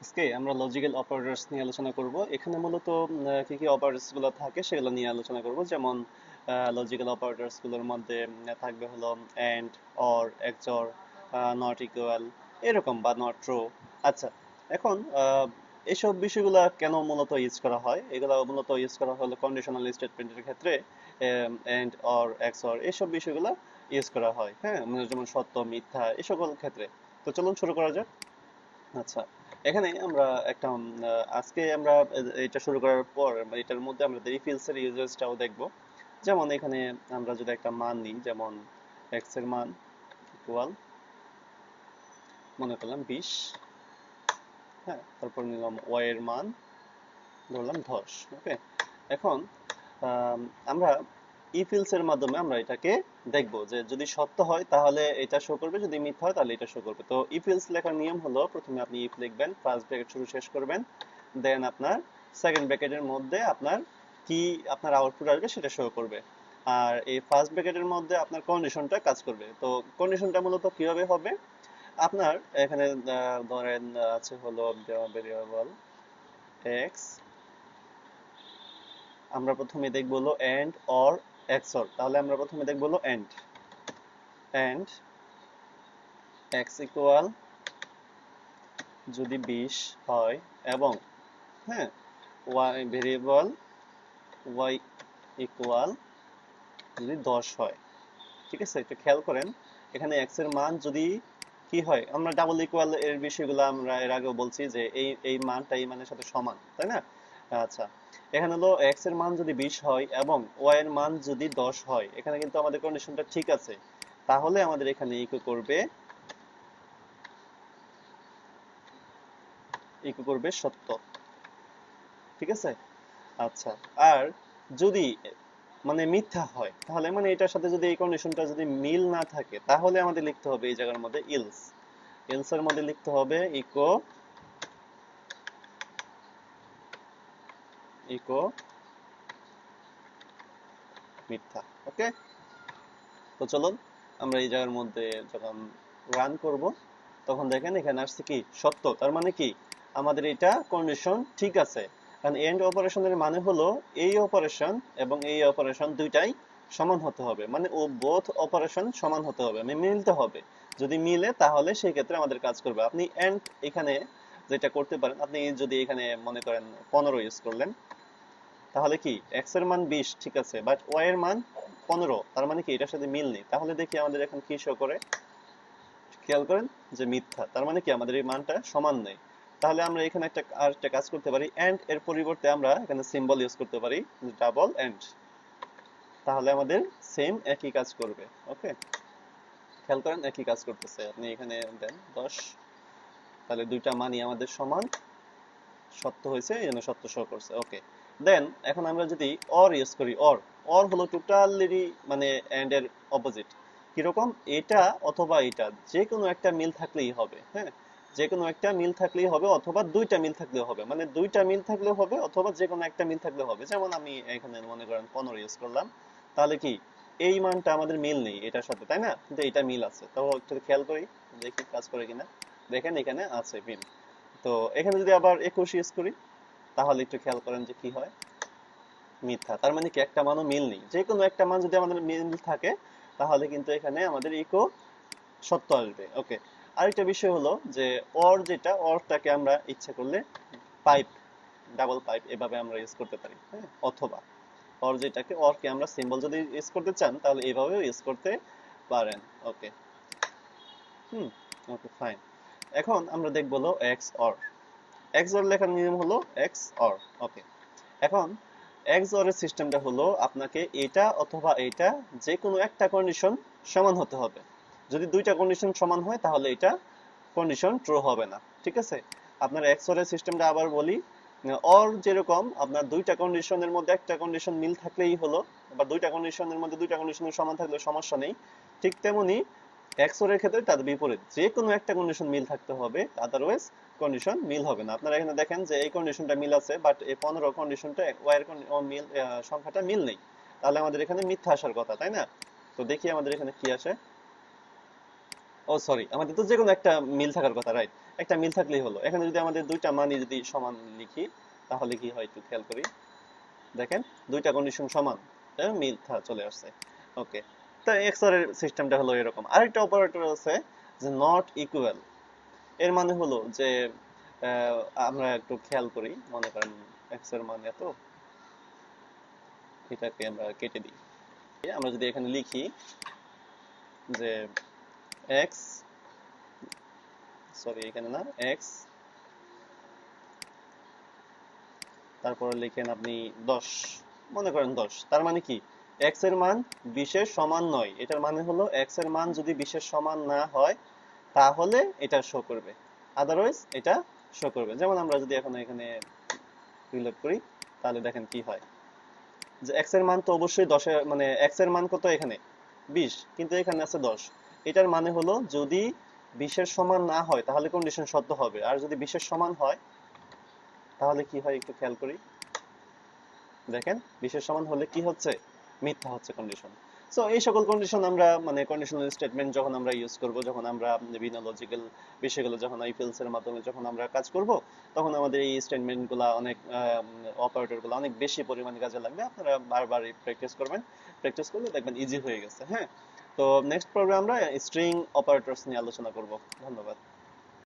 আজকে আমরা logical operators নিয়ে আলোচনা করব। এখানে মূলত কি কি অপারেটরস গুলো থাকে সেগুলো নিয়ে আলোচনা করব। যেমন লজিক্যাল অপারেটরস গুলোর মধ্যে থাকবে হলো এন্ড, অর, এক্সঅর, নট ইকুয়াল, এরকম বা নট ট্রু। আচ্ছা, এখন এইসব বিষয়গুলো কেন মূলত ইউজ করা হয়? এগুলো মূলত ইউজ করা হলো কন্ডিশনাল স্টেটমেন্টের ক্ষেত্রে। এন্ড, অর, এক্সঅর এইসব বিষয়গুলো ইউজ করা হয়, হ্যাঁ, মানে যেমন সত্য, মিথ্যা এই সকল ক্ষেত্রে। তো চলুন শুরু করা যাক। আচ্ছা, এখানে আমরা একটা আজকে আমরা এটা শুরু করার পর এটার মধ্যে আমরা if else এর ইউজেসটাও দেখব। যেমন এখানে আমরা যদি একটা মান নিই, যেমন x এর মান ইকুয়াল মনে করলাম 20, হ্যাঁ, তারপর নিলাম y এর মান ধরলাম 10। ওকে, এখন আম, আমরা if else এর মাধ্যমে আমরা এটাকে দেখব যে যদি সত্য হয় তাহলে এটা শো করবে, যদি মিথ্যা হয় তাহলে এটা শো করবে। তো if else লেখার নিয়ম হলো, প্রথমে আপনি if লিখবেন, ফার্স্ট ব্র্যাকেট শুরু শেষ করবেন, দেন আপনার সেকেন্ড ব্র্যাকেটের মধ্যে আপনার কি আপনার আউটপুট আসবে সেটা শো করবে। আর এই ফার্স্ট ব্র্যাকেটের মধ্যে আপনার কন্ডিশনটা কাজ করবে। তো কন্ডিশনটা মূলত কিভাবে হবে? আপনার এখানে ধরেন আছে হলো ভেরিয়েবল এক্স, আমরা প্রথমে দেখব হলো এন্ড, অর, এক্সঅর। তাহলে আমরা প্রথমে দেখব হলো এন্ড এক্স ইকুয়াল যদি 20 হয় এবং, হ্যাঁ, ওয়াই ভেরিয়েবল ওয়াই ইকুয়াল যদি 10 হয়। ঠিক আছে, একটু খেয়াল করেন, এখানে এক্স এর মান যদি কি হয়, আমরা ডাবল ইকুয়াল এর বিষয়গুলো আমরা এর আগেও বলছি যে এই এই মানটা এই মানের সাথে সমান, তাই না? আচ্ছা, এখানে হলো এক্স এর মান যদি 20 হয় এবং ওয়াই এর মান যদি 10 হয়, এখানে কিন্তু আমাদের কন্ডিশনটা ঠিক আছে। তাহলে আমাদের এখানে ইকো করবে সত্য। ঠিক আছে, আচ্ছা। আর যদি মানে মিথ্যা হয়, তাহলে মানে এটার সাথে যদি এই কন্ডিশনটা যদি মিল না থাকে, তাহলে আমাদের লিখতে হবে এই জায়গার মধ্যে ইলস। এলস এর মধ্যে লিখতে হবে ইকো ইকো মিথ্যা। ওকে, তো চলুন আমরা এই জায়গার মধ্যে যখন রান করব তখন দেখেন এখানে আসছে কি সত্য। তার মানে কি আমাদের এটা কন্ডিশন ঠিক আছে। কারণ এন্ড অপারেশনের মানে হলো এই অপারেশন এবং এই অপারেশন দুইটাই সমান হতে হবে, মানে ও বোথ অপারেশন সমান হতে হবে, মানে মিলতে হবে। যদি মিলে তাহলে সেই ক্ষেত্রে আমাদের কাজ করবে। আপনি এন্ড এখানে যেটা করতে পারেন, আপনি যদি এখানে মনে করেন 15 ইউজ করলেন, তাহলে কি এক্স এর মান 20 ঠিক আছে, বাট ওয়াই এর মান 15, তার মানে কি এটার সাথে মিল নেই। তাহলে দেখি আমাদের এখন কি শো করে, খেয়াল করেন যে মিথ্যা। তার মানে কি আমাদের এই মানটা সমান নেই। তাহলে আমরা এখানে আরেকটা কাজ করতে পারি, এন্ড এর পরিবর্তে আমরা এখানে সিম্বল ইউজ করতে পারি ডাবল এন্ড। তাহলে আমাদের সেম একই কাজ করবে। ওকে, খেয়াল করেন একই কাজ করতেছে। আপনি এখানে দেন 10, তাহলে দুইটা মানই আমাদের সমান, সত্য হয়েছে, এই জন্য সত্য শো করছে। ওকে, দেন এখন আমরা যদি অর ইউজ করি, অর অর হলো টোটালি মানে এন্ড এর অপোজিট। কিরকম? এটা অথবা এটা যে কোনো একটা মিল থাকলেই হবে, হ্যাঁ, যে কোনো একটা মিল থাকলেই হবে অথবা দুইটা মিল থাকলেও হবে, মানে দুইটা মিল থাকলেও হবে অথবা যে কোনো একটা মিল থাকলেও হবে। যেমন আমি এখানে মনে করেন 15 ইউজ করলাম, তাহলে কি এই মানটা আমাদের মিল নেই এটার সাথে, তাই না, কিন্তু এটা মিল আছে। তো একটু খেয়াল করি, দেখি কাজ করে কিনা। দেখেন এখানে আছে মিল। তো এখানে যদি আবার 21 ইউজ করি, তাহলে একটু খেয়াল করেন যে কি হয়, মিথ্যা। তার মানে কি একটা মানও মিল নেই। যে কোনো একটা মান যদি আমাদের মিল থাকে তাহলে কিন্তু এখানে আমাদের ইকো সত্য আসবে। ওকে, আরেকটা বিষয় হলো যে অর, যেটা অরটাকে আমরা ইচ্ছা করলে পাইপ, ডাবল পাইপ এভাবে আমরা ইউজ করতে পারি, হ্যাঁ, অথবা অর যেটাকে অরকে আমরা সিম্বল যদি ইউজ করতে চান তাহলে এইভাবেও ইউজ করতে পারেন। ওকে, হুম, ওকে ফাইন। এখন আমরা দেখব হলো এক্স অর। এক্স অর লেখার নিয়ম হলো এক্স অর। ওকে, এখন XOR এর সিস্টেমটা হলো আপনাকে এটা অথবা এটা যে কোনো একটা কন্ডিশন সমান হতে হবে। যদি দুইটা কন্ডিশন সমান হয় তাহলে এটা কন্ডিশন ট্রু হবে না। ঠিক আছে, আপনার XOR এর সিস্টেমটা আবার বলি। অর যেরকম আপনার দুইটা কন্ডিশনের মধ্যে একটা কন্ডিশন মিল থাকলেই হলো, বা দুইটা কন্ডিশনের মধ্যে দুইটা কন্ডিশনের সমান থাকলে সমস্যা নেই, ঠিক তেমনি XOR এর ক্ষেত্রে তার বিপরীত, যে কোনো একটা কন্ডিশন মিল থাকতে হবে, আদারওয়াইজ কন্ডিশন মিল হবে না। আপনারা এখানে দেখেন যে এই কন্ডিশনটা মিল আছে, বাট এই 15 কন্ডিশনটা ওয়াই এর মিল, সংখ্যাটা মিল নেই। তাহলে আমাদের এখানে মিথ্যা আসার কথা, তাই না? তো দেখি আমাদের এখানে কি আসে। ও সরি, আমাদের তো যে কোনো একটা মিল থাকার কথা, রাইট? একটা মিল থাকলেই হলো। এখানে যদি আমাদের দুইটা মানই যদি সমান লিখি, তাহলে কি হয় একটু খেয়াল করি। দেখেন, দুইটা কন্ডিশন সমান, মিল চলে আসছে। ওকে, তা এক্সর এর সিস্টেমটা হলো এরকম। আরেকটা অপারেটর আছে যে নট ইকুয়াল। এর মানে হলো যে আহ, আমরা একটু খেয়াল করি, মনে করেন এক্স এর মান এত, এটাকে আমরা কেটে দিই। আমরা যদি এখানে লিখি যে এক্স, সরি এখানে না, এক্স, তারপরে লিখেন আপনি 10, মনে করেন 10, তার মানে কি x এর মান 20 এর সমান নয়। এটার মানে হলো x এর মান যদি 20 এর সমান না হয় তাহলে এটা শো করবে, আদারওয়াইজ এটা শো করবে। যেমন আমরা যদি এখন এখানে রিলোড করি, তাহলে দেখেন কি হয়, যে x এর মান তো অবশ্যই 10 এর, মানে x এর মান কত এখানে 20, কিন্তু এখানে আছে 10। এটার মানে হলো যদি 20 এর সমান না হয় তাহলে কন্ডিশন সত্য হবে, আর যদি 20 এর সমান হয় তাহলে কি হয় একটু খেয়াল করি। দেখেন, বিশেষ সমান হলে কি হচ্ছে, মিথ্যা হচ্ছে কন্ডিশন। সো এই সকল কন্ডিশন আমরা, মানে কন্ডিশনাল স্টেটমেন্ট যখন আমরা ইউজ করব, যখন আমরা বিভিন্ন লজিক্যাল বিষয়গুলো যখন ইফ এলস এর মাধ্যমে যখন আমরা কাজ করব, তখন আমাদের এই স্টেটমেন্ট গুলা অনেক, অপারেটর গুলো অনেক বেশি পরিমাণে কাজে লাগবে। আপনারা বারবার প্র্যাকটিস করবেন, প্র্যাকটিস করলে দেখবেন ইজি হয়ে গেছে। হ্যাঁ, তো নেক্সট প্রোগ্রামে আমরা স্ট্রিং অপারেটরস নিয়ে আলোচনা করব। ধন্যবাদ।